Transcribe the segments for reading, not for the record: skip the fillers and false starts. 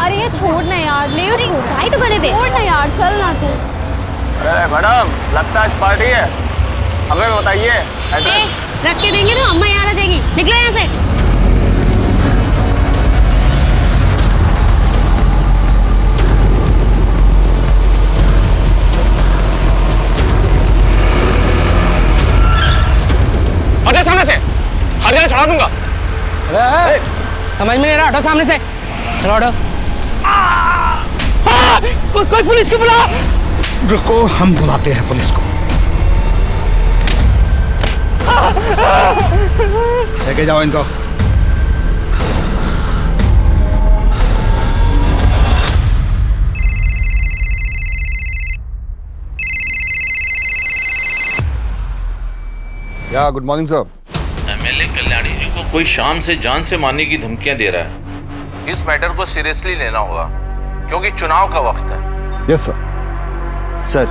अरे ये छोड़ ना यार, लेवरिंग ट्राई तो करने दे। छोड़ ना यार, चल ना तू। अरे मैडम, लगता है पार्टी है, हमें बताइए एड्रेस। रख के देंगे तो अम्मा यहाँ आ जाएगी। निकलो यहाँ से। हटे सामने से, हर जगह चढ़ा दूंगा। अरे समझ में नहीं रहा, हटो सामने से। चलो हटो। कोई पुलिस को बुला। रुको, हम बुलाते हैं पुलिस को। लेके जाओ इनको। या good morning sir. MLA Kalyani ji को कोई शाम से जान से मारने की धमकियां दे रहा है। इस मैटर को सीरियसली लेना होगा क्योंकि चुनाव का वक्त है। Yes sir.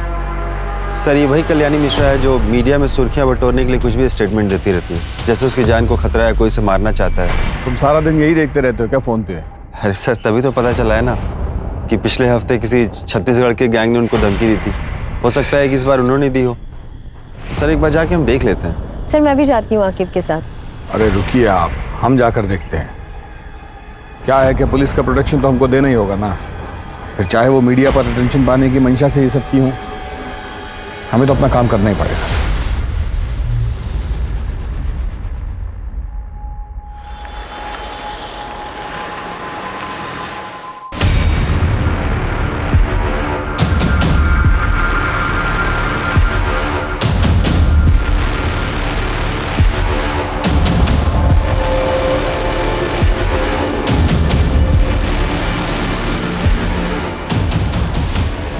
सर ये वही कल्याणी मिश्रा है जो मीडिया में सुर्खियां बटोरने के लिए कुछ भी स्टेटमेंट देती रहती है, जैसे उसकी जान को खतरा है, कोई उसे मारना चाहता है। तुम सारा दिन यही देखते रहते हो क्या फोन पे? अरे सर तभी तो पता चला है ना कि पिछले हफ्ते किसी छत्तीसगढ़ के गैंग ने उनको धमकी दी थी। हो सकता है कि इस बार उन्होंने दी हो। सर एक बार जाके हम देख लेते हैं। सर मैं भी जाती हूँ आकिब के साथ। अरे रुकिए आप, हम जाकर देखते हैं। क्या है कि पुलिस का प्रोटेक्शन तो हमको देना ही होगा ना, फिर चाहे वो मीडिया पर अटेंशन पाने की मंशा से ये सब की हो, हमें तो अपना काम करना ही पड़ेगा।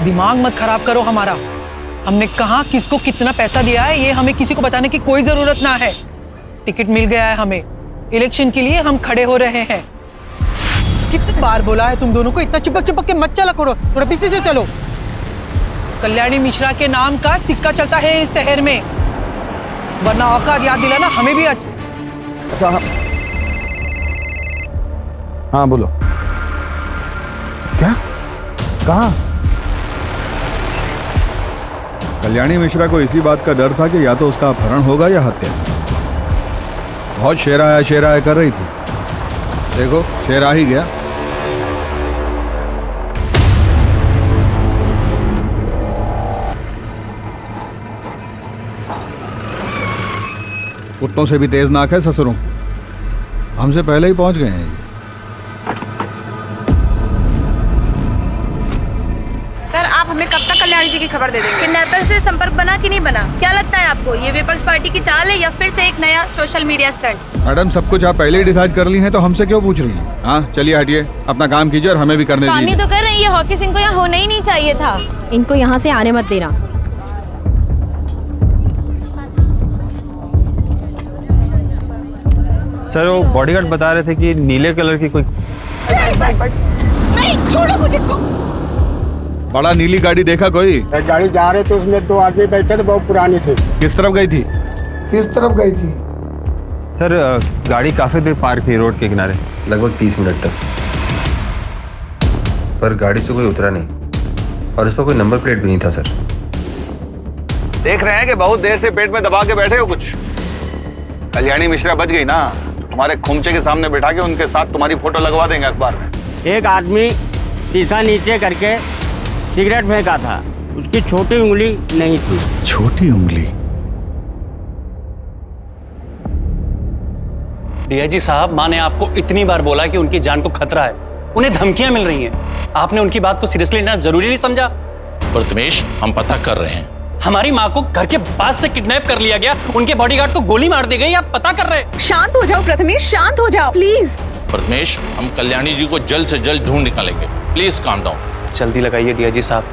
दिमाग मत खराब करो हमारा। हमने कहा किसको कितना पैसा दिया है ये हमें किसी को बताने की कोई जरूरत ना है। टिकट मिल गया है हमें, इलेक्शन के लिए हम खड़े हो रहे हैं। कितनी बार बोला है तुम दोनों को, इतना चिपक चिपक के मत चला करो, थोड़ा पीछे से चलो। कल्याणी मिश्रा के नाम का सिक्का चलता है इस शहर में, वरना औकात याद दिलाना हमें भी। अच्छा हाँ बोलो। क्या? कहाँ? कल्याणी मिश्रा को इसी बात का डर था कि या तो उसका अपहरण होगा या हत्या। बहुत शेरा कर रही थी। देखो शेर आ ही गया। कुत्तों से भी तेज नाक है ससुरों की, हमसे पहले ही पहुंच गए हैं ये। हमें कब तक कल्याणी जी की खबर दे देंगे? किडनैपर से संपर्क बना कि नहीं बना? क्या लगता है आपको, ये विपक्ष पार्टी की चाल है या फिर से एक नया सोशल मीडिया स्टंट? मैडम सब कुछ आप पहले ही डिसाइड कर ली हैं तो हमसे क्यों पूछ रही हैं? हाँ चलिए हटिए, अपना काम कीजिए और हमें भी करने दीजिए। काम ही तो कर रही है। हॉकी सिंह को यहाँ होना ही नहीं चाहिए था। इनको यहाँ से आने मत देना। सर वो बॉडीगार्ड बता रहे थे कि नीले कलर की कोई नहीं, छोड़ो मुझे। बड़ा नीली गाड़ी देखा कोई? गाड़ी जा रहे थे, उसमें 2 आदमी बैठे थे, बहुत पुरानी थी। किस तरफ गई थी? किस तरफ गई थी? सर गाड़ी काफी देर पार्क थी रोड के किनारे, लगभग 30 मिनट तक, पर गाड़ी से कोई उतरा नहीं और उस पर कोई नंबर प्लेट भी नहीं था। सर देख रहे हैं कि बहुत देर से पेट में दबा के बैठे हो कुछ। कल्याणी मिश्रा बच गई ना, तुम्हारे खुमचे के सामने बिठा के उनके साथ तुम्हारी फोटो लगवा देंगे अखबार में। एक आदमी शीशा नीचे करके सिगरेट फेंका था, उसकी छोटी उंगली नहीं थी। छोटी उंगली? डीआईजी साहब, माँ ने आपको इतनी बार बोला कि उनकी जान को खतरा है, उन्हें धमकियां मिल रही हैं। आपने उनकी बात को सीरियसली लेना जरूरी नहीं समझा? प्रथमेश, हम पता कर रहे हैं। हमारी माँ को घर के पास से किडनैप कर लिया गया, उनके बॉडीगार्ड को गोली मार दी गई, आप पता कर रहे हैं। शांत हो जाओ प्रथमेश, शांत हो जाओ प्लीज। प्रथमेश, हम कल्याणी जी को जल्द से जल्द ढूंढ निकालेंगे, प्लीज काम डाउन। जल्दी लगाइए डीआईजी साहब,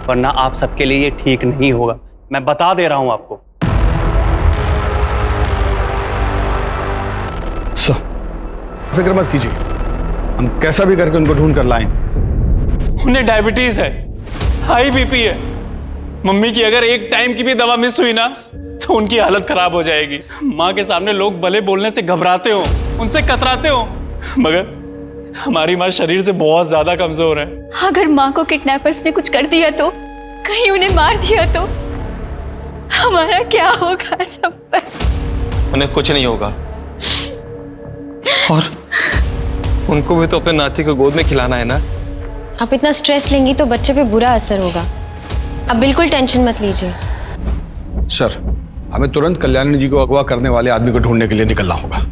वरना आप सबके लिए ये ठीक नहीं होगा, मैं बता दे रहा हूं आपको। फिक्र मत कीजिए, हम कैसा भी करके उनको ढूंढ कर लाएंगे। उन्हें डायबिटीज है, हाई बीपी है, मम्मी की अगर एक टाइम की भी दवा मिस हुई ना तो उनकी हालत खराब हो जाएगी। माँ के सामने लोग भले बोलने से घबराते हो, उनसे कतराते हो, हमारी माँ शरीर से बहुत ज्यादा कमजोर है। अगर माँ को किडनैपर्स ने कुछ कर दिया तो, कहीं उन्हें मार दिया तो हमारा क्या होगा सब पर? उन्हें कुछ नहीं होगा, और उनको भी तो अपने नाती को गोद में खिलाना है ना। आप इतना स्ट्रेस लेंगी तो बच्चे पे बुरा असर होगा। अब बिल्कुल टेंशन मत लीजिए। सर, हमें तुरंत कल्याणी जी को अगवा करने वाले आदमी को ढूंढने के लिए निकलना होगा।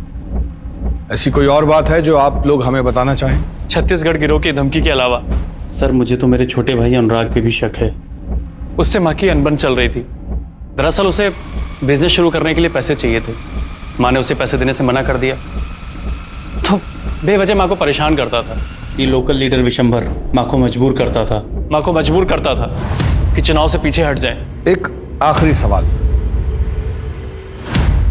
ऐसी कोई और बात है जो आप लोग हमें बताना चाहें? छत्तीसगढ़ गिरोह की धमकी के अलावा सर, मुझे तो मेरे छोटे भाई अनुराग पे भी शक है। उससे माँ की अनबन चल रही थी। दरअसल उसे बिजनेस शुरू करने के लिए पैसे चाहिए थे। माँ ने उसे पैसे देने से मना कर दिया, तो बेवजह माँ को परेशान करता था। ये लोकल लीडर विशंभर माँ को मजबूर करता था कि चुनाव से पीछे हट जाए। एक आखिरी सवाल,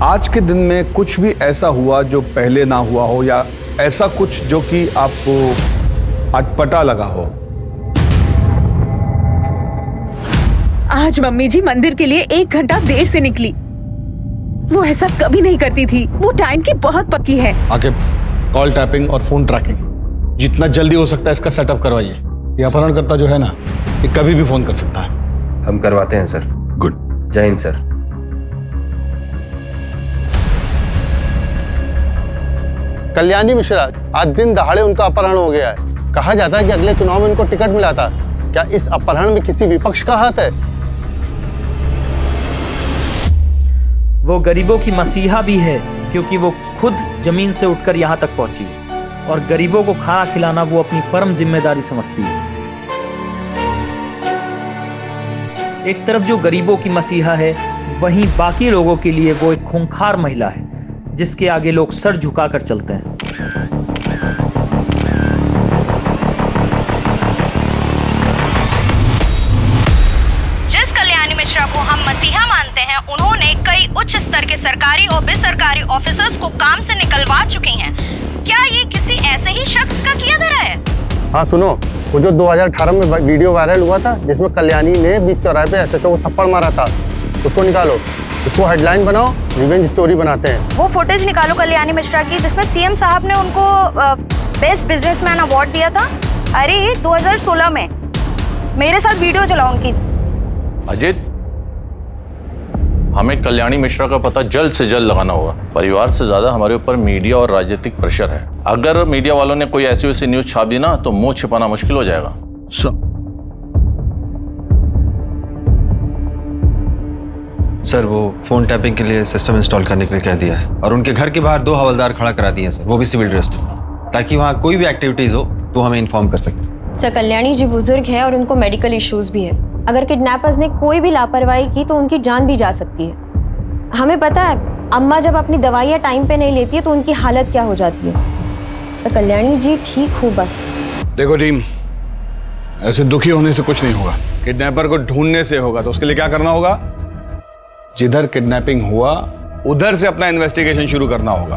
आज के दिन में कुछ भी ऐसा हुआ जो पहले ना हुआ हो, या ऐसा कुछ जो कि आपको अटपटा लगा हो? आज मम्मी जी मंदिर के लिए 1 घंटा देर से निकली। वो ऐसा कभी नहीं करती थी। वो टाइम की बहुत पक्की है। आगे कॉल टैपिंग और फोन ट्रैकिंग जितना जल्दी हो सकता है इसका सेटअप करवाइए। ये अपहरणकर्ता जो है ना, ये कभी भी फोन कर सकता है। हम करवाते हैं सर। गुड। जय हिंद सर। कल्याणी मिश्रा, आज दिन दहाड़े उनका अपहरण हो गया है। कहा जाता है कि अगले चुनाव में उनको टिकट मिला था। क्या इस अपहरण में किसी विपक्ष का हाथ है? वो गरीबों की मसीहा भी है, क्योंकि वो खुद जमीन से उठकर यहाँ तक पहुंची और गरीबों को खाना खिलाना वो अपनी परम जिम्मेदारी समझती है। एक तरफ जो गरीबों की मसीहा है, वहीं बाकी लोगों के लिए वो एक खूंखार महिला है जिसके आगे लोग सर झुकाकर चलते हैं। जिस कल्याणी मिश्रा को हम मसीहा मानते हैं, उन्होंने कई उच्च स्तर के सरकारी और बेसरकारी ऑफिसर्स को काम से निकलवा चुकी हैं। क्या ये किसी ऐसे ही शख्स का किया धरा है? हाँ सुनो, वो जो 2018 में वीडियो वायरल हुआ था जिसमें कल्याणी ने बीच चौराहे पे एसएचओ को थप्पड़ मारा था, उसको निकालो, उसको हेडलाइन बनाओ, रिवेंज स्टोरी बनाते हैं। वो फुटेज निकालो कल्याणी मिश्रा की जिसमें सीएम साहब ने उनको बेस्ट बिजनेसमैन अवार्ड दिया था। अरे 2016 में। मेरे साथ वीडियो चलाओ उनकी। अजित, हमें कल्याणी मिश्रा का पता जल्द से जल्द लगाना होगा। परिवार से ज्यादा हमारे ऊपर मीडिया और राजनीतिक प्रेशर है। अगर मीडिया वालों ने कोई ऐसी वैसी न्यूज छाप दी ना, तो मुंह छिपाना मुश्किल हो जाएगा। सर, वो फोन टैपिंग के लिए सिस्टम इंस्टॉल करने के लिए कह दिया है, और उनके घर के बाहर 2 हवलदार खड़ा करा दिए हैं सर, वो भी सिविल ड्रेस में, ताकि वहाँ कोई भी एक्टिविटीज हो तो हमें इन्फॉर्म कर सकें। सर, कल्याणी जी बुजुर्ग है और उनको मेडिकल इश्यूज भी है। अगर किडनैपर्स ने कोई भी लापरवाही की तो उनकी जान भी जा सकती है। हमें पता है, अम्मा जब अपनी दवाइयाँ टाइम पे नहीं लेती है तो उनकी हालत क्या हो जाती है। सर, कल्याणी जी ठीक हो बस। देखो टीम, ऐसे दुखी होने से कुछ नहीं होगा। किडनैपर को ढूंढने से होगा। तो उसके लिए क्या करना होगा? जिधर किडनैपिंग हुआ उधर से अपना इन्वेस्टिगेशन शुरू करना होगा।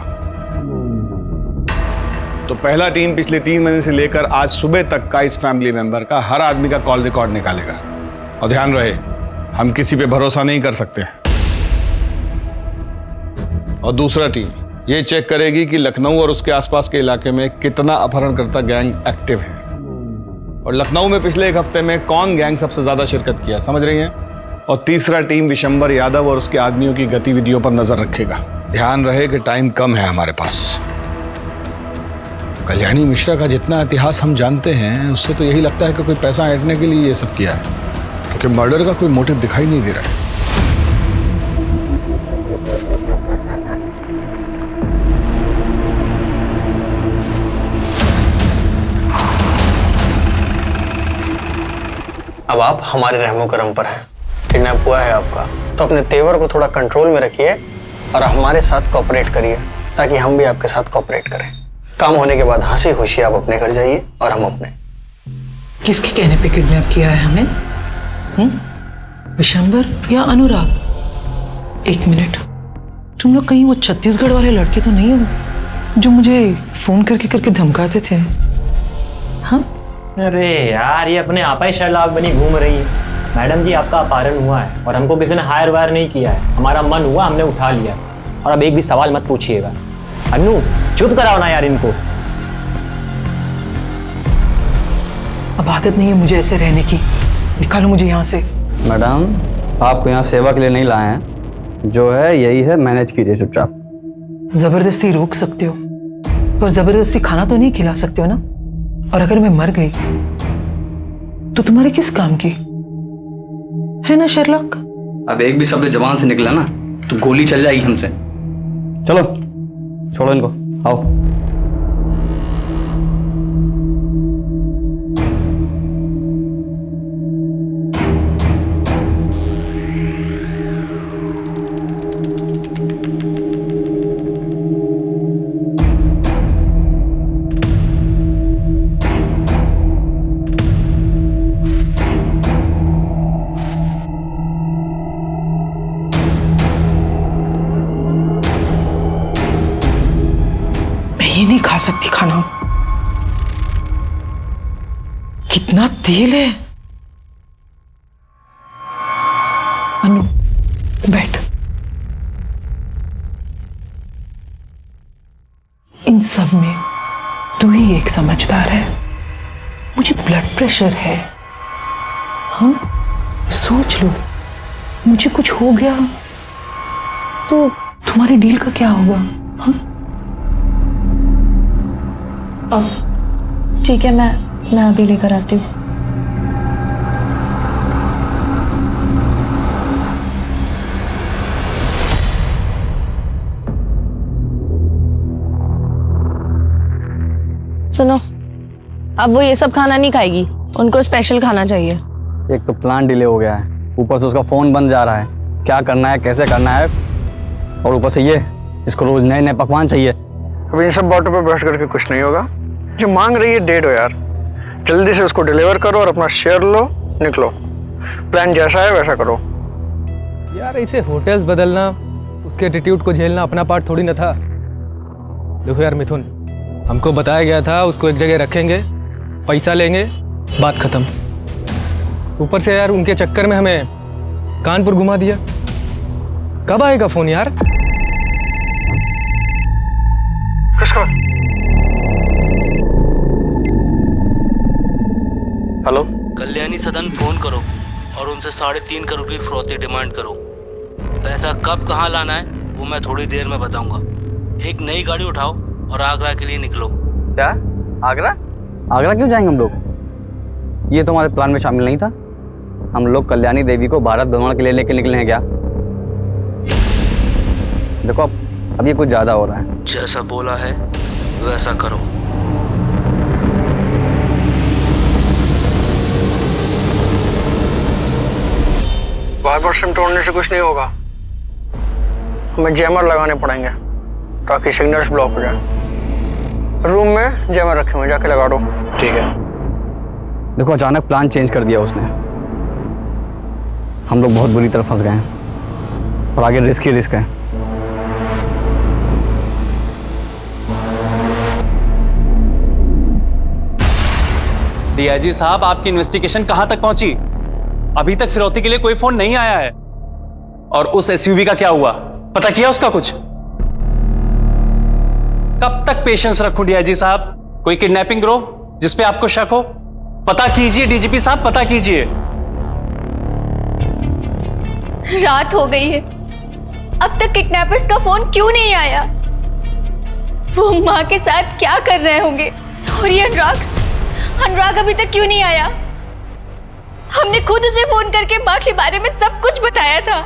तो पहला टीम पिछले 3 महीने से लेकर आज सुबह तक का इस फैमिली मेंबर का हर आदमी का कॉल रिकॉर्ड निकालेगा। और ध्यान रहे, हम किसी पे भरोसा नहीं कर सकते। और दूसरा टीम ये चेक करेगी कि लखनऊ और उसके आसपास के इलाके में कितना अपहरणकर्ता गैंग एक्टिव है, और लखनऊ में पिछले 1 हफ्ते में कौन गैंग सबसे ज्यादा शिरकत किया, समझ रही हैं? और तीसरा टीम विशंबर यादव और उसके आदमियों की गतिविधियों पर नजर रखेगा। ध्यान रहे कि टाइम कम है हमारे पास। कल्याणी मिश्रा का जितना इतिहास हम जानते हैं, उससे तो यही लगता है कि कोई पैसा ऐंठने के लिए ये सब किया है, क्योंकि मर्डर का कोई मोटिव दिखाई नहीं दे रहा है। अब आप हमारे रहमो करम पर हैं। किडनैप हुआ है आपका, तो अपने तेवर को थोड़ा कंट्रोल में रखिए और हमारे साथ कोऑपरेट करिए, ताकि हम भी आपके साथ कोऑपरेट करें। काम होने के बाद हंसी खुशी आप अपने घर जाइए और हम अपने। किसके कहने पे किडनैप किया है हमें? विशंबर या अनुराग? 1 मिनट, तुम लोग कहीं वो छत्तीसगढ़ वाले लड़के तो नहीं हो जो मुझे फोन करके करके धमकाते थे? हाँ, अरे यार, ये अपने आप ही शर्लाक बनी घूम रही है। मैडम जी, आपका अपहरण हुआ है और हमको किसी ने हायर वायर नहीं किया है। हमारा मन हुआ, हमने उठा लिया। और अब एक भी सवाल मत पूछिएगा। अन्नू, चुप कराओ ना यार इनको। अब आदत नहीं है मुझे ऐसे रहने की। निकालो मुझे यहाँ से। मैडम, आपको यहाँ सेवा के लिए नहीं लाए हैं, जो है यही है, मैनेज कीजिए चुपचाप। जबरदस्ती रोक सकते हो पर जबरदस्ती खाना तो नहीं खिला सकते हो ना। और अगर मैं मर गई तो तुम्हारे किस काम की है ना शेरलॉक? अब एक भी शब्द जबान से निकला ना तो गोली चल जाएगी हमसे। चलो छोड़ो इनको, आओ। ये नहीं खा सकती खाना। कितना तेल है। अनु बैठ। इन सब में तू ही एक समझदार है। मुझे ब्लड प्रेशर है। हाँ सोच लो, मुझे कुछ हो गया तो तुम्हारे डील का क्या होगा? हाँ ठीक है, मैं अभी लेकर आती हूँ। सुनो, अब वो ये सब खाना नहीं खाएगी, उनको स्पेशल खाना चाहिए। एक तो प्लान डिले हो गया है, ऊपर से उसका फोन बंद जा रहा है। क्या करना है, कैसे करना है, और ऊपर से ये इसको रोज नए नए पकवान चाहिए। अब इन सब बातों पे बहस करके कुछ नहीं होगा। जो मांग रही है दे दो यार, जल्दी से उसको डिलीवर करो और अपना शेयर लो, निकलो। प्लान जैसा है वैसा करो। यार इसे होटल्स बदलना, उसके एटीट्यूड को झेलना अपना पार्ट थोड़ी ना था। देखो यार मिथुन, हमको बताया गया था उसको एक जगह रखेंगे, पैसा लेंगे, बात खत्म। ऊपर से यार उनके चक्कर में हमें कानपुर घुमा दिया। कब आएगा फोन यार? किसका? हेलो, कल्याणी सदन फोन करो और उनसे 3.5 करोड़ की फिरौती डिमांड करो। पैसा कब कहाँ लाना है वो मैं थोड़ी देर में बताऊंगा। एक नई गाड़ी उठाओ और आगरा के लिए निकलो। क्या? आगरा? आगरा क्यों जाएंगे हम लोग? ये तो हमारे प्लान में शामिल नहीं था। हम लोग कल्याणी देवी को भारत भ्रमण के लिए लेके निकले हैं क्या? देखो अब ये कुछ ज्यादा हो रहा है। जैसा बोला है वैसा करो। वाइपर सिम तोड़ने से कुछ नहीं होगा, हमें जैमर लगाने पड़ेंगे ताकि सिग्नल्स ब्लॉक हो जाए। रूम में जैमर रखे हुए, जाके लगा दो। ठीक है। देखो अचानक प्लान चेंज कर दिया उसने, हम लोग बहुत बुरी तरह फंस गए हैं और आगे रिस्क ही रिस्क है। डीआईजी साहब, आपकी इन्वेस्टिगेशन कहां तक पहुंची? अभी तक फिरौती के लिए कोई फोन नहीं आया है। और उस एसयूवी का क्या हुआ, पता किया उसका कुछ? कब तक पेशेंस रखूं डीआईजी साहब? कोई किडनैपिंग ग्रोह जिस पे आपको शक हो? पता कीजिए डीजीपी साहब, पता कीजिए। रात हो गई है, अब तक किडनैपर्स का फोन क्यों नहीं आया? वो माँ के साथ क्या कर रहे होंगे? और ये अनुराग अभी तक क्यों नहीं आया? हमने खुद उसे फोन करके माँ के बारे में सब कुछ बताया था,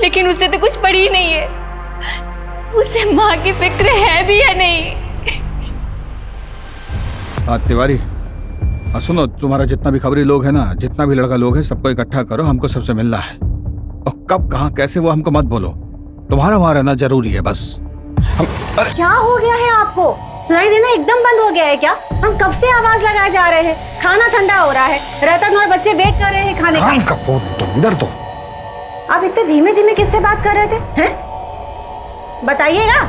लेकिन उसे तो कुछ पड़ी ही नहीं है। उसे माँ की फिक्र है भी या नहीं? तिवारी सुनो, तुम्हारा जितना भी खबरी लोग है ना, जितना भी लड़का लोग है, सबको इकट्ठा करो, हमको सबसे मिलना है। और कब कहाँ कैसे वो हमको मत बोलो, तुम्हारा वहां रहना जरूरी है बस। क्या हो गया है आपको? सुनाई देना एकदम बंद हो गया है क्या? हम कब से आवाज लगाए जा रहे हैं, खाना ठंडा हो रहा है, रतन और बच्चे वेट कर रहे हैं खाने का। फोन तो इधर तो। आप इतने धीमे धीमे किससे बात कर रहे थे हैं? बताइएगा।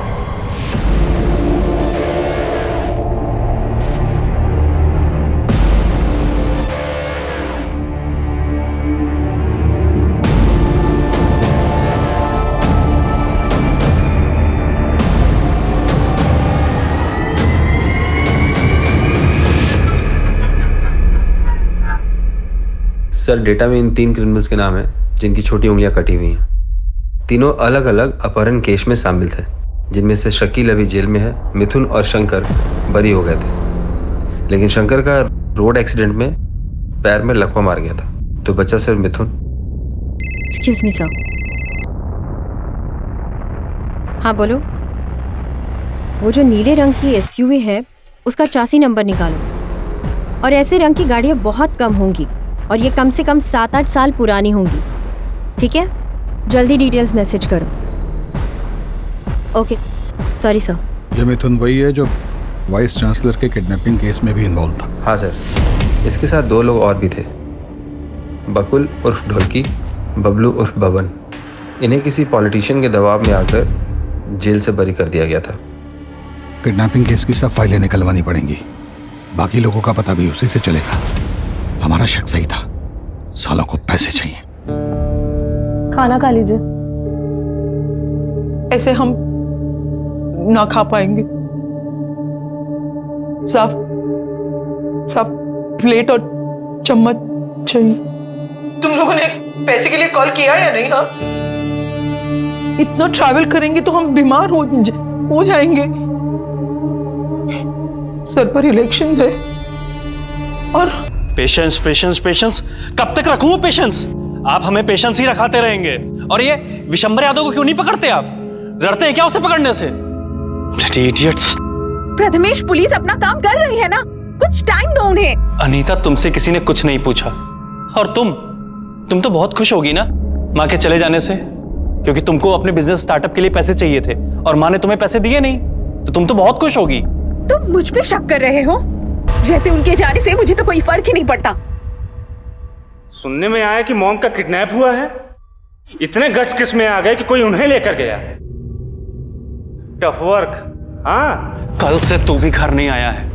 सर डेटा में इन 3 क्रिमिनल्स के नाम है जिनकी छोटी उंगलियां कटी हुई हैं। तीनों अलग अलग अपहरण केस में शामिल थे, जिनमें से शकील अभी जेल में है, मिथुन और शंकर बरी हो गए थे। लेकिन शंकर का रोड एक्सीडेंट में पैर में लकवा मार गया था, तो बचा सिर्फ मिथुन। Excuse me sir. हाँ बोलो। वो जो नीले रंग की एसयूवी है उसका चासी नंबर निकालो। और ऐसे रंग की गाड़ियाँ बहुत कम होंगी और ये कम से कम 7-8 साल पुरानी होंगी। ठीक है, जल्दी डिटेल्स मैसेज करो। Okay, sorry sir. ये मिथुन वही है जो वाइस चांसलर के किडनैपिंग केस में भी इन्वॉल्व था? हाँ सर, इसके साथ 2 लोग और भी थे, बकुल उर्फ ढोलकी, बबलू उर्फ बबन। इन्हें किसी पॉलिटिशियन के दबाव में आकर जेल से बरी कर दिया गया था। किडनैपिंग केस की सब फाइलें निकलवानी पड़ेंगी, बाकी लोगों का पता भी उसी से चलेगा। हमारा शक सही था, सालों को पैसे चाहिए। खाना खा लीजिए। ऐसे हम ना खा पाएंगे। साफ साफ प्लेट और चम्मच चाहिए। तुम लोगों ने पैसे के लिए कॉल किया या नहीं? हाँ, इतना ट्रैवल करेंगे तो हम बीमार हो जाएंगे। सर पर इलेक्शन है और पेशेंस पेशेंस पेशेंस, कब तक रखूं पेशेंस? आप हमें पेशेंस ही रखाते रहेंगे। और ये विशंबर यादव को क्यों नहीं पकड़ते? आप डरते हैं क्या उसे पकड़ने से? इडियट्स। प्रथमेश, पुलिस अपना काम कर रही है ना, कुछ टाइम दो उन्हें। अनीता, तुमसे किसी ने कुछ नहीं पूछा। और तुम तो बहुत खुश होगी ना माँ के चले जाने से, क्योंकि तुमको अपने बिजनेस स्टार्टअप के लिए पैसे चाहिए थे और माँ ने तुम्हें पैसे दिए नहीं, तो तुम तो बहुत खुश होगी। तुम मुझ पे शक कर रहे हो? जैसे उनके जाने से मुझे तो कोई फर्क ही नहीं पड़ता। सुनने में आया कि मॉम का किडनैप हुआ है। इतने गट्स किस में आ गए कि कोई उन्हें लेकर गया। Tough work. हाँ, कल से तू भी घर नहीं आया है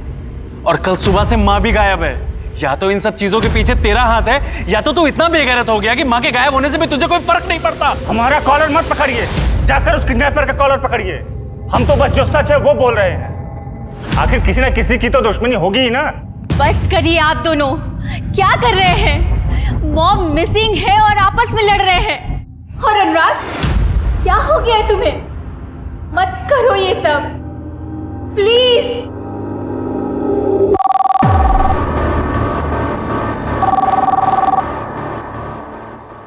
और कल सुबह से माँ भी गायब है। या तो इन सब चीजों के पीछे तेरा हाथ है, या तो तू इतना बेगैरत हो गया कि माँ के गायब होने से भी तुझे कोई फर्क नहीं पड़ता। हमारा कॉलर मत पकड़िए, जाकर उस किडनैपर का कॉलर पकड़िए। हम तो बस जो सच है वो बोल रहे हैं। आखिर किसी ना किसी की तो दुश्मनी होगी ही ना। बस करिए आप दोनों, क्या कर रहे हैं? मॉम मिसिंग है और आपस में लड़ रहे हैं। और अनुराग, क्या हो गया है तुम्हें? मत करो ये सब प्लीज।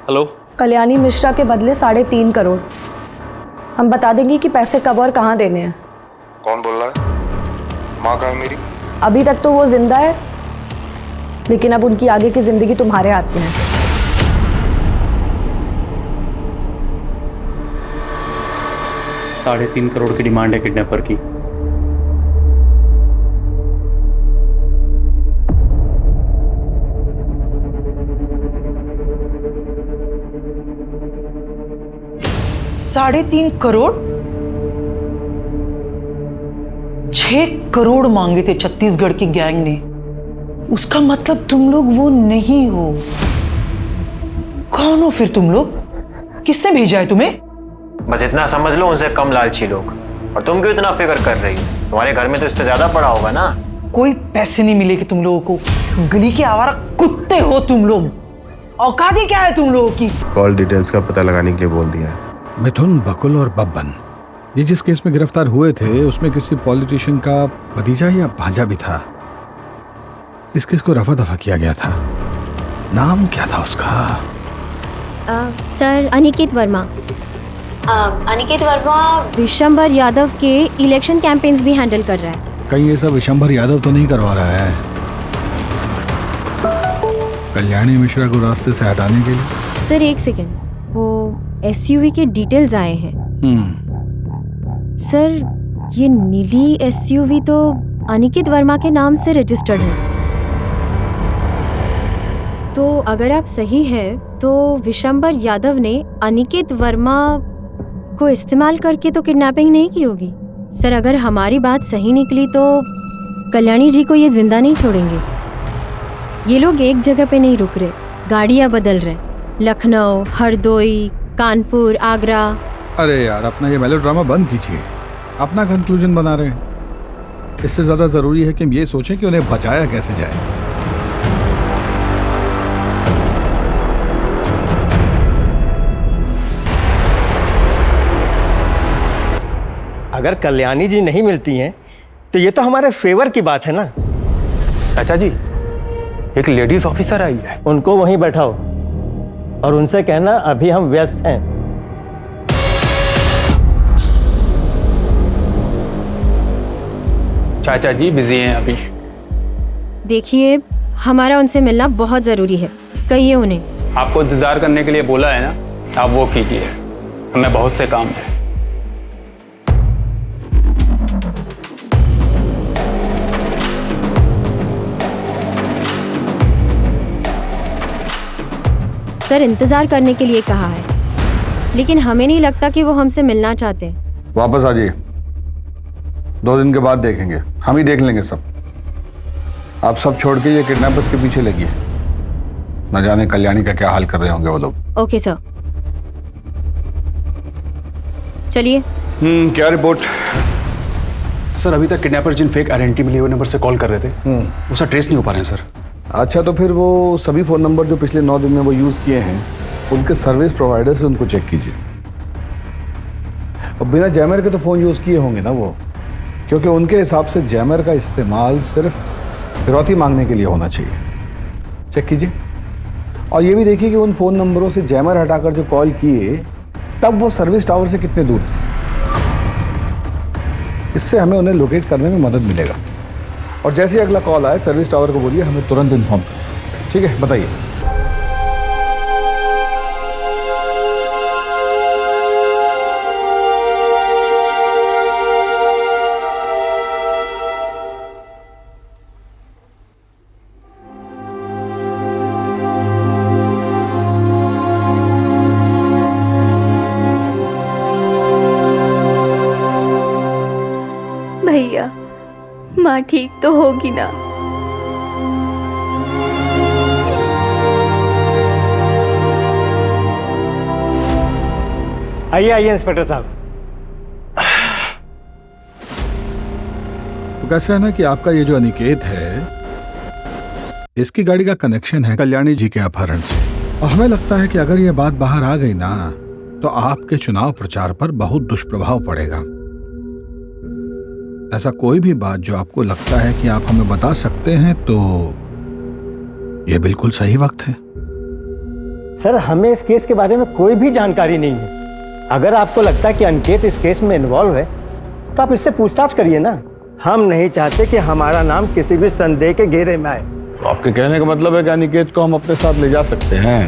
हेलो, कल्याणी मिश्रा के बदले 3.5 करोड़। हम बता देंगे कि पैसे कब और कहाँ देने हैं। कौन बोल रहा है? माँ कहाँ है मेरी? अभी तक तो वो जिंदा है, लेकिन अब उनकी आगे की जिंदगी तुम्हारे हाथ में है। $3.5 करोड़ की डिमांड है किडनैपर की। $3.5 करोड़? 6 करोड़ मांगे थे छत्तीसगढ़ की गैंग ने। उसका मतलब तुम लोग वो नहीं हो। कौन हो फिर तुम लोग? किसने भेजा है तुम्हें? बस इतना समझ लो, उनसे कम लालची लोग। और तुम क्यों इतना फिक्र कर रही हो? तुम्हारे घर में तो इससे ज्यादा पड़ा होगा ना। कोई पैसे नहीं मिलेगे तुम लोगों को। गली के आवारा कुत्ते हो तुम लोग। औकात ही क्या है तुम लोगों की? कॉल डिटेल्स का पता लगाने के लिए बोल दिया है। मिथुन, बकुल और बब्बन, ये जिस केस में गिरफ्तार हुए थे उसमें किसी पॉलिटिशियन का भतीजा या भांजा भी था। इस केस को रफा दफा किया गया था। नाम क्या था उसका? सर, अनिकेत वर्मा। अनिकेत वर्मा विशंबर यादव के इलेक्शन कैंपेन्स भी हैंडल कर रहा है। कहीं ये सब विशंबर यादव तो नहीं करवा रहा है कल्याणी मिश्रा को रास्ते से हटाने के लिए? सर एक सेकेंड, वो एसयूवी के डिटेल्स आए हैं। सर, ये नीली एसयूवी तो अनिकेत वर्मा के नाम से रजिस्टर्ड है। तो अगर आप सही है तो विशंबर यादव ने अनिकेत वर्मा को इस्तेमाल करके तो किडनैपिंग नहीं की होगी। सर, अगर हमारी बात सही निकली तो कल्याणी जी को ये जिंदा नहीं छोड़ेंगे। ये लोग एक जगह पे नहीं रुक रहे, गाड़ियाँ बदल रहे। लखनऊ, हरदोई, कानपुर, आगरा। अरे यार, अपना ये मेलोड्रामा बंद कीजिए। अपना कंक्लूजन बना रहे हैं। इससे ज्यादा जरूरी है कि हम ये सोचें कि उन्हें बचाया कैसे जाए। अगर कल्याणी जी नहीं मिलती हैं तो ये तो हमारे फेवर की बात है ना। चाचा जी, एक लेडीज ऑफिसर आई है। उनको वहीं बैठाओ और उनसे कहना अभी हम व्यस्त हैं। चाचा जी बिजी हैं अभी। देखिए, हमारा उनसे मिलना बहुत ज़रूरी है, कहिए उन्हें। आपको इंतजार करने के लिए बोला है ना, आप वो कीजिए, हमें बहुत से काम है। सर, इंतजार करने के लिए कहा है, लेकिन हमें नहीं लगता कि वो हमसे मिलना चाहते हैं। वापस आ जाइए, 2 दिन के बाद देखेंगे, हम ही देख लेंगे सब। आप सब छोड़ के ये किडनैपर्स के पीछे लगी है। न जाने कल्याणी का क्या हाल कर रहे होंगे वो लोग। ओके सर, चलिए। क्या रिपोर्ट? सर, अभी तक किडनैपर जिन फेक आइडेंटिटी मिली हुए नंबर से कॉल कर रहे थे, उसका ट्रेस नहीं हो पा रहे हैं सर। अच्छा, तो फिर वो सभी फ़ोन नंबर जो पिछले 9 दिन में वो यूज़ किए हैं, उनके सर्विस प्रोवाइडर से उनको चेक कीजिए। और बिना जैमर के तो फ़ोन यूज़ किए होंगे ना वो, क्योंकि उनके हिसाब से जैमर का इस्तेमाल सिर्फ फिरौती मांगने के लिए होना चाहिए। चेक कीजिए। और ये भी देखिए कि उन फ़ोन नंबरों से जैमर हटाकर जो कॉल किए, तब वो सर्विस टावर से कितने दूर थे। इससे हमें उन्हें लोकेट करने में मदद मिलेगा। और जैसे ही अगला कॉल आए, सर्विस टावर को बोलिए हमें तुरंत इन्फॉर्म करें। ठीक है, बताइए। भैया, माँ ठीक तो होगी ना? आइए आइए इंस्पेक्टर साहब। तो कैसा है ना कि आपका ये जो अनिकेत है, इसकी गाड़ी का कनेक्शन है कल्याणी जी के अपहरण से। और हमें लगता है कि अगर ये बात बाहर आ गई ना, तो आपके चुनाव प्रचार पर बहुत दुष्प्रभाव पड़ेगा। ऐसा कोई भी बात जो आपको लगता है कि आप हमें बता सकते हैं, तो ये बिल्कुल सही वक्त है। सर, हमें इस केस के बारे में कोई भी जानकारी नहीं है। अगर आपको लगता है कि अनिकेत इस केस में इन्वॉल्व है, तो आप इससे पूछताछ करिए ना। हम नहीं चाहते कि हमारा नाम किसी भी संदेह के घेरे में आए। तो आपके कहने का मतलब है कि अनिकेत को हम अपने साथ ले जा सकते हैं?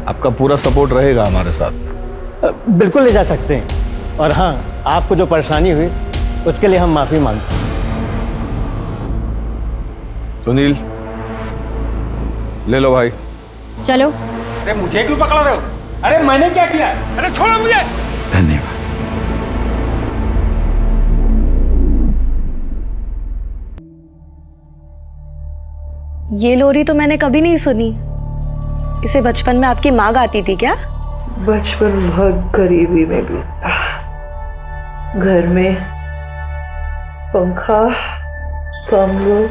आपका पूरा सपोर्ट रहेगा हमारे साथ? बिल्कुल ले जा सकते हैं। और हाँ, आपको जो परेशानी हुई उसके लिए हम माफी मांगते हैं। सुनील, ले लो भाई। चलो। अरे मुझे क्यों पकड़ रहे हो? अरे मैंने क्या किया? अरे छोड़ो मुझे। धन्यवाद। ये लोरी तो मैंने कभी नहीं सुनी। इसे बचपन में आपकी माँ गाती थी क्या? बचपन बहुत गरीबी में बीता। घर में पंखा, कमरा,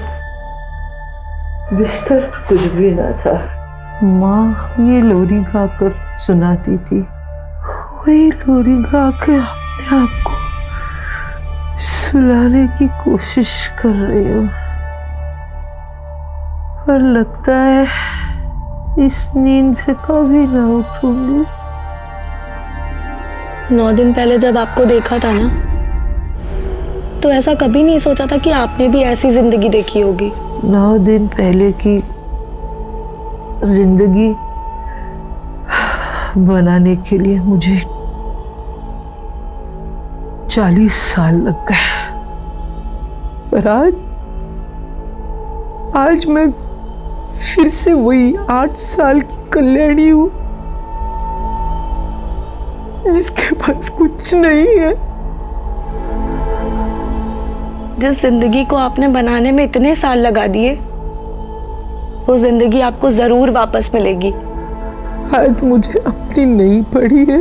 बिस्तर कुछ भी ना था। माँ ये लोरी गाकर सुनाती थी। वही लोरी गाकर अपने आप को सुलाने की कोशिश कर रही हूँ, पर लगता है इस नींद से कभी ना उठूंगी। 9 दिन पहले जब आपको देखा था ना, तो ऐसा कभी नहीं सोचा था कि आपने भी ऐसी जिंदगी देखी होगी। 9 दिन पहले की जिंदगी बनाने के लिए मुझे 40 साल लग गए, पर आज मैं फिर से वही 8 साल की कल्याणी हूं, जिसके पास कुछ नहीं है। जिस जिंदगी को आपने बनाने में इतने साल लगा दिए, वो जिंदगी आपको जरूर वापस मिलेगी। आज मुझे अपनी नहीं पड़ी है,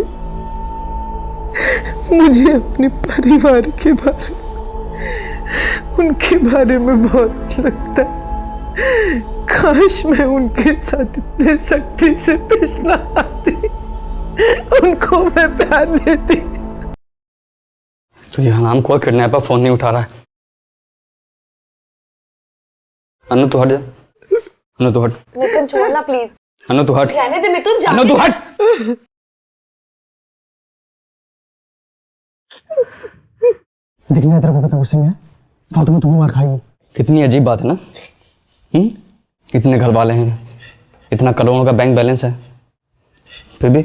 मुझे अपने परिवार के बारे में, उनके बारे में बहुत लगता है। काश मैं उनके साथ इतने सख्ती से पेश ना आती, उनको मैं प्यार देती। तो यह नाम कोई किडनैपर फोन नहीं उठा रहा है। अनु तू हट जा, अनु तू हट। मिथुन छोड़ना प्लीज। अनु तू हट। रहने दे मिथुन, अनु तू हट। दिखने तेरे को पता गुस्से में फालतू में तुम्हें मार खाएगी। कितनी अजीब बात है ना। इतने घर वाले हैं, इतना करोड़ों का बैंक बैलेंस है, फिर भी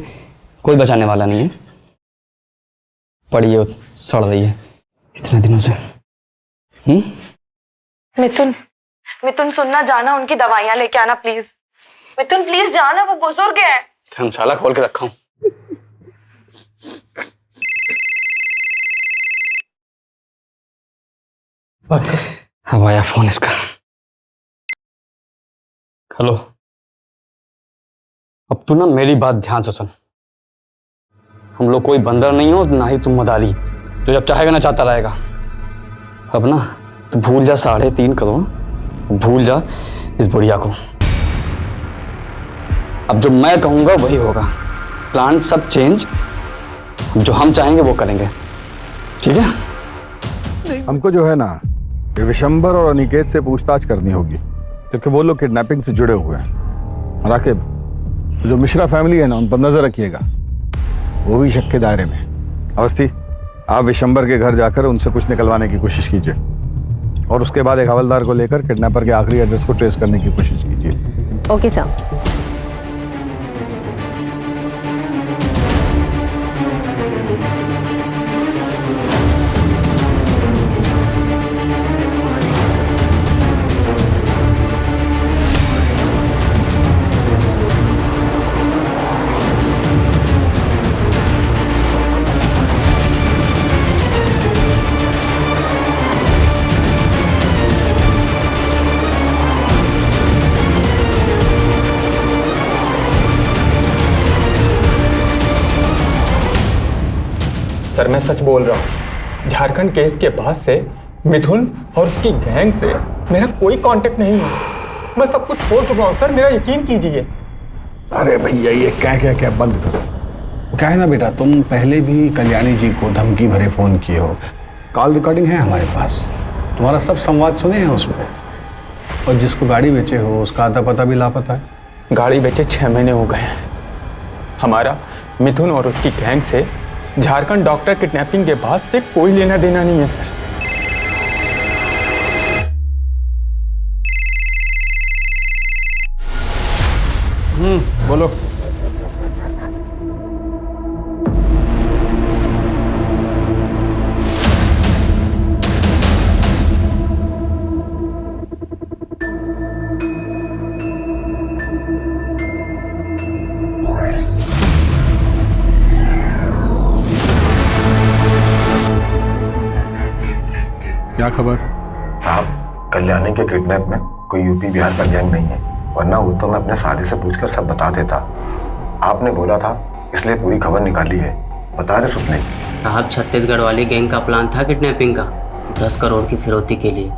कोई बचाने वाला नहीं है। पड़ी है, सड़ रही है इतने दिनों से। मिथुन, मिथुन सुनना, जाना उनकी दवाइयां लेके आना प्लीज। मिथुन प्लीज जाना, वो बुजुर्ग है। धर्मशाला खोल के रखा हूं। अब आया फोन इसका। हेलो, अब तू ना मेरी बात ध्यान से सुन। हम लोग कोई बंदर नहीं हो, ना ही तुम मदारी जो जब चाहेगा ना चाहता रहेगा। अब ना तू भूल जा 3.5 करोड़, भूल जा इस बुढ़िया को। अब जो मैं कहूंगा वही होगा। प्लान सब चेंज, जो हम चाहेंगे वो करेंगे, ठीक है? हमको जो है ना ये विशंबर और अनिकेत से पूछताछ करनी होगी, क्योंकि वो लोग किडनैपिंग से जुड़े हुए हैं। राकिब, जो मिश्रा फैमिली है ना, उन पर नजर रखिएगा, वो भी शक के दायरे में। अवस्थी, आप विशंबर के घर जाकर उनसे कुछ निकलवाने की कोशिश कीजिए, और उसके बाद एक हवलदार को लेकर किडनैपर के आखिरी एड्रेस को ट्रेस करने की कोशिश कीजिए। Okay sir. सर मैं सच बोल रहा हूँ, झारखंड केस के बाद से मिथुन और उसकी गैंग से मेरा कोई कांटेक्ट नहीं है। मैं सब कुछ छोड़ चुका हूँ सर, मेरा यकीन कीजिए। अरे भैया ये क्या बंद करो। क्या है ना बेटा, तुम पहले भी कल्याणी जी को धमकी भरे फोन किए हो, कॉल रिकॉर्डिंग है हमारे पास, तुम्हारा सब संवाद सुने हैं उसमें। और जिसको गाड़ी बेचे हो उसका आता पता भी लापता है। गाड़ी बेचे 6 महीने हो गए हैं। हमारा मिथुन और उसकी गैंग से झारखंड डॉक्टर किडनैपिंग के बाद से कोई लेना देना नहीं है सर। बोलो। क्या खबर? साहब, कल्याणी के किडनैप में कोई यूपी बिहार का गैंग नहीं है, वरना वो तो मैं अपने साथी से पूछकर सब बता देता। आपने बोला था इसलिए पूरी खबर निकाली है। बता रहे सुपने साहब, छत्तीसगढ़ वाली गैंग का प्लान था किडनैपिंग का, 10 करोड़ की फिरौती के लिए।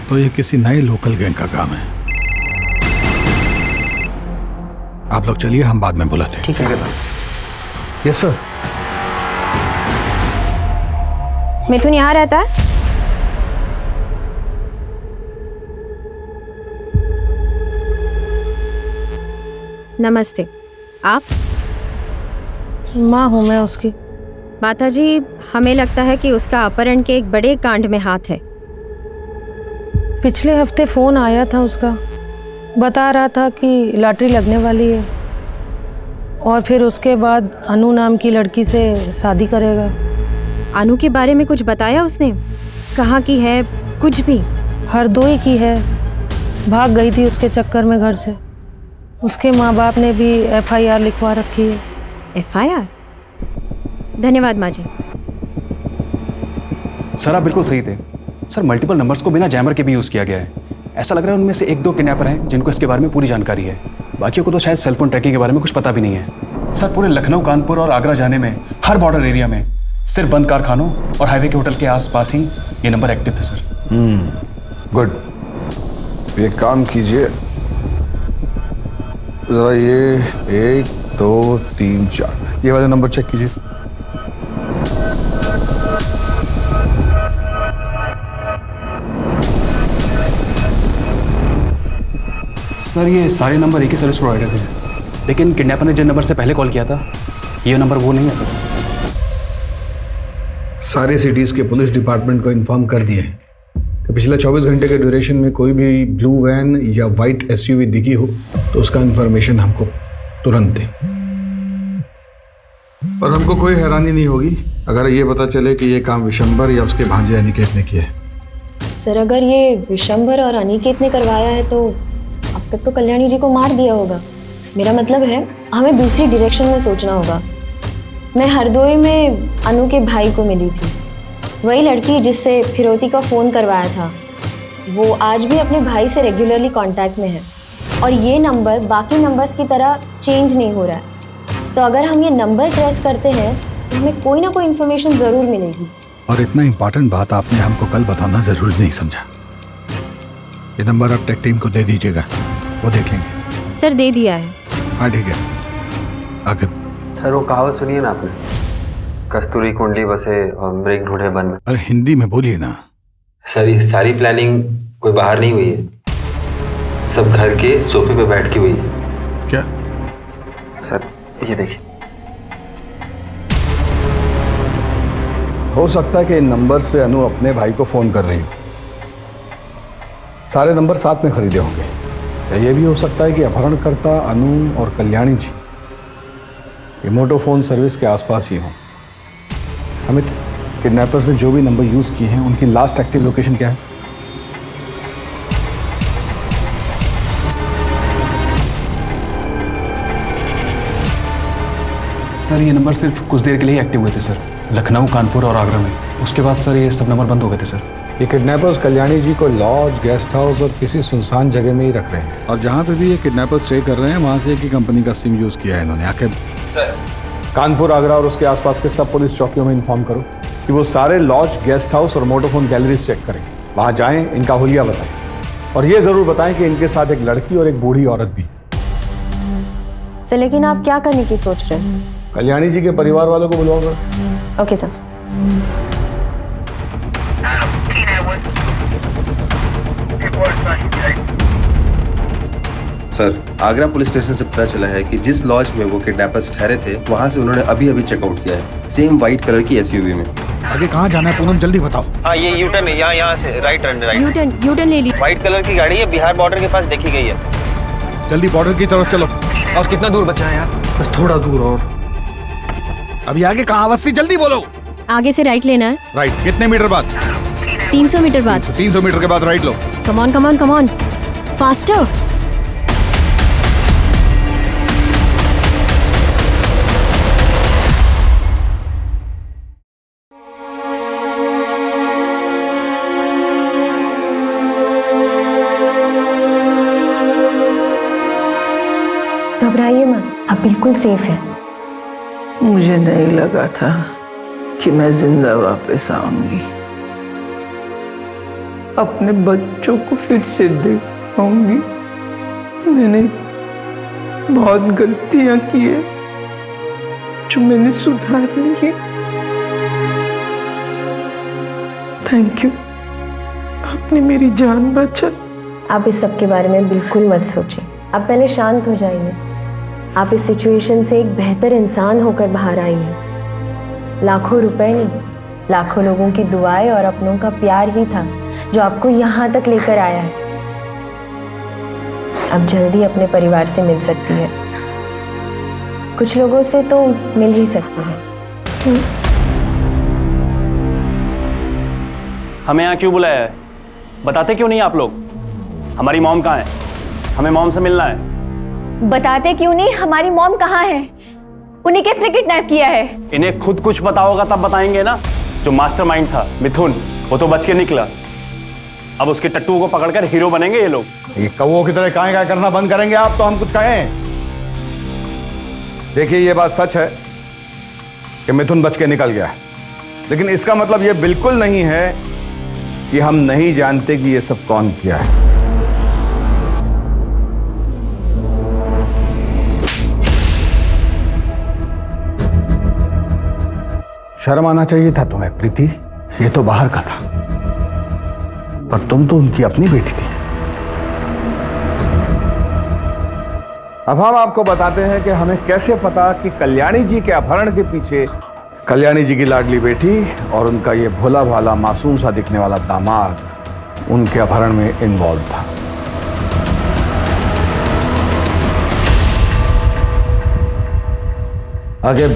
तो ये किसी नए लोकल गैंग का काम है। आप लोग चलिए, हम बाद में बुलाते हैं। ठीक है। Yes sir. मिथुन यहाँ रहता है? नमस्ते, आप? माँ हूँ मैं उसकी। माता जी, हमें लगता है कि उसका अपहरण के एक बड़े कांड में हाथ है। पिछले हफ्ते फोन आया था उसका, बता रहा था कि लॉटरी लगने वाली है और फिर उसके बाद अनु नाम की लड़की से शादी करेगा। अनु के बारे में कुछ बताया उसने? कहाँ की है? कुछ भी? हरदोई की है, भाग गई थी उसके चक्कर में घर से। उसके माँ बाप ने भी FIR लिखवा रखी है। FIR? धन्यवाद माँ जी। सर आप बिल्कुल सही थे सर, मल्टीपल नंबर्स को बिना जैमर के भी यूज़ किया गया है। ऐसा लग रहा है उनमें से 1-2 किडनैपर हैं जिनको इसके बारे में पूरी जानकारी है, बाकियों को तो शायद सेलफोन ट्रैकिंग के बारे में कुछ पता भी नहीं है। सर पूरे लखनऊ, कानपुर और आगरा जाने में हर बॉर्डर एरिया में सिर्फ बंद कारखानों और हाईवे के होटल के आसपास ही ये नंबर एक्टिव थे सर। गुड। एक काम कीजिए, जरा ये 1, 2, 3, 4 ये वाले नंबर चेक कीजिए। सर ये सारे नंबर एक ही सर्विस प्रोवाइडर के हैं, लेकिन किडनैपर ने जिन नंबर से पहले कॉल किया था ये नंबर वो नहीं है सर। सारे सिटीज़ के पुलिस डिपार्टमेंट को इन्फॉर्म कर दिए कि पिछले 24 घंटे के ड्यूरेशन में कोई भी ब्लू वैन या वाइट एसयूवी दिखी हो तो उसका इन्फॉर्मेशन हमको तुरंत दें। और हमको कोई हैरानी नहीं होगी अगर ये पता चले कि ये काम विशंबर या उसके भांजे अनिकेत ने किया है। सर अगर ये विशंबर और अनिकेत ने करवाया है तो अब तक तो कल्याणी जी को मार दिया होगा। मेरा मतलब है हमें दूसरी डायरेक्शन में सोचना होगा। मैं हरदोई में अनु के भाई को मिली थी, वही लड़की जिससे फिरौती का फ़ोन करवाया था। वो आज भी अपने भाई से रेगुलरली कांटेक्ट में है और ये नंबर बाकी नंबर्स की तरह चेंज नहीं हो रहा है। तो अगर हम ये नंबर ट्रेस करते हैं तो हमें कोई ना कोई इन्फॉर्मेशन ज़रूर मिलेगी। और इतना इम्पोर्टेंट बात आपने हमको कल बताना जरूरी नहीं समझा। ये नंबर आप टेक टीम को दे दीजिएगा, वो देख लेंगे। सर दे दिया है। हाँ ठीक है, आगे। सर वो कहावत सुनिए ना आपने, कस्तूरी कुंडली बसे और मृग ढूंढे वन में। अरे हिंदी में बोलिए ना। सर ये सारी प्लानिंग कोई बाहर नहीं हुई है, सब घर के सोफे पे बैठ के हुई है। क्या? सर ये देखिए। हो सकता है कि इन नंबर से अनु अपने भाई को फोन कर रही हो। सारे नंबर साथ में खरीदे होंगे। या ये भी हो सकता है कि अपहरणकर्ता अनु और कल्याणी जी ये मोटोफोन सर्विस के आसपास ही हों। अमित, किडनैपर्स ने जो भी नंबर यूज किए हैं उनकी लास्ट एक्टिव लोकेशन क्या है? सर ये नंबर सिर्फ कुछ देर के लिए एक्टिव हुए थे सर, लखनऊ, कानपुर और आगरा में। उसके बाद सर ये सब नंबर बंद हो गए थे सर। ये किडनैपर्स कल्याणी जी को लॉज, गेस्ट हाउस और किसी सुनसान जगह में ही रख रहे हैं। और जहाँ पे भी ये किडनैपर्स स्टे कर रहे हैं वहाँ से एक ही कंपनी का सिम यूज किया है इन्होंने। आखिर सर कानपुर, आगरा और उसके आसपास के सब पुलिस चौकियों में इन्फॉर्म करो कि वो सारे लॉज, गेस्ट हाउस और मोटोफोन गैलरीज चेक करें। वहाँ जाएं, इनका हुलिया बताएं और ये जरूर बताएं कि इनके साथ एक लड़की और एक बूढ़ी औरत भी। सर लेकिन आप क्या करने की सोच रहे हैं? कल्याणी जी के परिवार वालों को बुलवाओगे। Okay sir. Sir Agra police station से पता चला है कि जिस लॉज में वो किडनैपर्स ठहरे थे वहाँ से उन्होंने अभी अभी चेकआउट किया है, सेम व्हाइट कलर की एसयूवी में। आगे कहाँ जाना है पूनम, जल्दी बताओ। हाँ ये यूटर्न है, यहाँ से राइट टर्न। यूटर्न ले ली। व्हाइट कलर की गाड़ी है, बिहार बॉर्डर के पास देखी गई है। जल्दी बॉर्डर की तरफ चलो। और कितना दूर बचा है यार? बस थोड़ा दूर और। अभी आगे कहाँ अवस्थी, जल्दी बोलो। आगे से राइट लेना है। राइट कितने मीटर बाद? 300 मीटर बाद। 300 मीटर के बाद right low. Come on come on come on, faster. घबराइए मत, आप बिल्कुल सेफ है। मुझे नहीं लगा था कि मैं जिंदा वापस आऊंगी, अपने बच्चों को फिर से देख पाऊंगी। मैंने बहुत गलतियां की है जो मैंने सुधार ली है। थैंक यू, आपने मेरी जान बचाई। आप इस सब के बारे में बिल्कुल मत सोचिए, आप पहले शांत हो जाइए। आप इस सिचुएशन से एक बेहतर इंसान होकर बाहर आई हैं। लाखों रुपए नहीं, लाखों लोगों की दुआएं और अपनों का प्यार ही था जो आपको यहाँ तक लेकर आया है। अब जल्दी अपने परिवार से मिल सकती है, कुछ लोगों से तो मिल ही सकती है। हमें यहाँ क्यों बुलाया है? बताते क्यों नहीं आप लोग? हमारी मॉम कहाँ है? हमें मॉम से मिलना है। बताते क्यों नहीं हमारी मॉम कहाँ है? उन्हें किसने किडनैप किया है? इन्हें खुद कुछ पता होगा तब बताएंगे ना। जो मास्टरमाइंड था मिथुन, वो तो बच के निकला। अब उसके टट्टू को पकड़कर हीरो बनेंगे ये लोग। ये कौओं की तरह काहे करना बंद करेंगे आप तो हम कुछ कहें। देखिए ये बात सच है कि मिथुन बच के निकल गया, लेकिन इसका मतलब ये बिल्कुल नहीं है कि हम नहीं जानते कि ये सब कौन किया है। शर्म आना चाहिए था तुम्हें प्रीति, ये तो बाहर का था, पर तुम तो उनकी अपनी बेटी थी। अब हम आपको बताते हैं कि हमें कैसे पता कि कल्याणी जी के अपहरण के पीछे कल्याणी जी की लाडली बेटी और उनका ये भोला भाला मासूम सा दिखने वाला दामाद उनके अपहरण में इन्वॉल्व था। आगे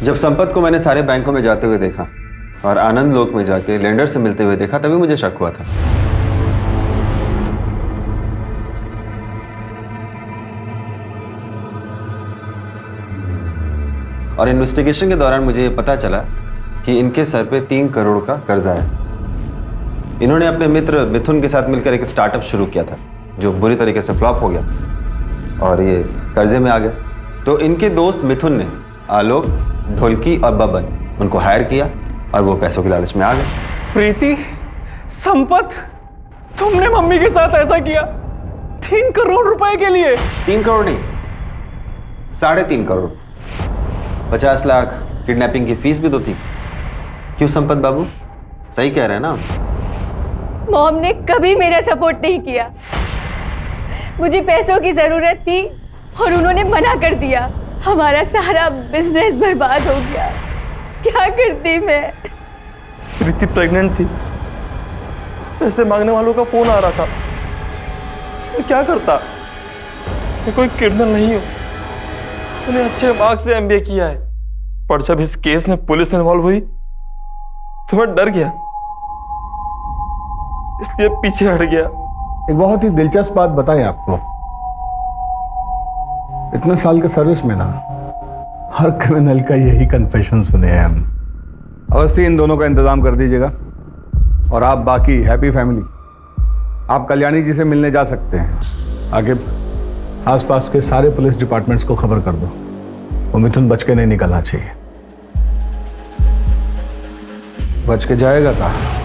जब संपत को मैंने सारे बैंकों में जाते हुए देखा और आनंद लोक में जाके लेंडर से मिलते हुए देखा, तभी मुझे शक हुआ था। और इन्वेस्टिगेशन के दौरान मुझे ये पता चला कि इनके सर पे 3 करोड़ का कर्जा है। इन्होंने अपने मित्र मिथुन के साथ मिलकर एक स्टार्टअप शुरू किया था जो बुरी तरीके से फ्लॉप हो गया और ये कर्जे में आ गया। तो इनके दोस्त मिथुन ने आलोक, ढोलकी और बबन उनको हायर किया और वो पैसों की लालच में आ गए। प्रीति, संपत, तुमने मम्मी के साथ ऐसा किया 3 करोड़ रुपए के लिए? 3 करोड़ नहीं, 3.5 करोड़, 50 लाख किडनैपिंग की फीस भी तो थी। क्यों संपत बाबू, सही कह रहे हैं ना? मॉम ने कभी मेरा सपोर्ट नहीं किया। मुझे पैसों की जरूरत थी और उन्होंने मना कर दिया। हमारा सारा बिजनेस बर्बाद हो गया। क्या करती मैं? प्रीति प्रेग्नेंट थी, पैसे मांगने वालों का फोन आ रहा था, मैं क्या करता? मैं कोई क्रिमिनल नहीं हूं, मैंने अच्छे मार्क्स से MBA किया है, पर जब इस केस में पुलिस इन्वॉल्व हुई तो मैं डर गया, इसलिए पीछे हट गया। एक बहुत ही दिलचस्प बात बताएं आपको, इतने साल के सर्विस में ना हर क्रिमिनल का यही कन्फेशन सुने हैं हम। अवस्थी, इन दोनों का इंतजाम कर दीजिएगा और आप बाकी हैप्पी फैमिली आप कल्याणी जी से मिलने जा सकते हैं। आगे आसपास के सारे पुलिस डिपार्टमेंट्स को खबर कर दो, वो मिथुन बच के नहीं निकलना चाहिए। बच के जाएगा कहाँ?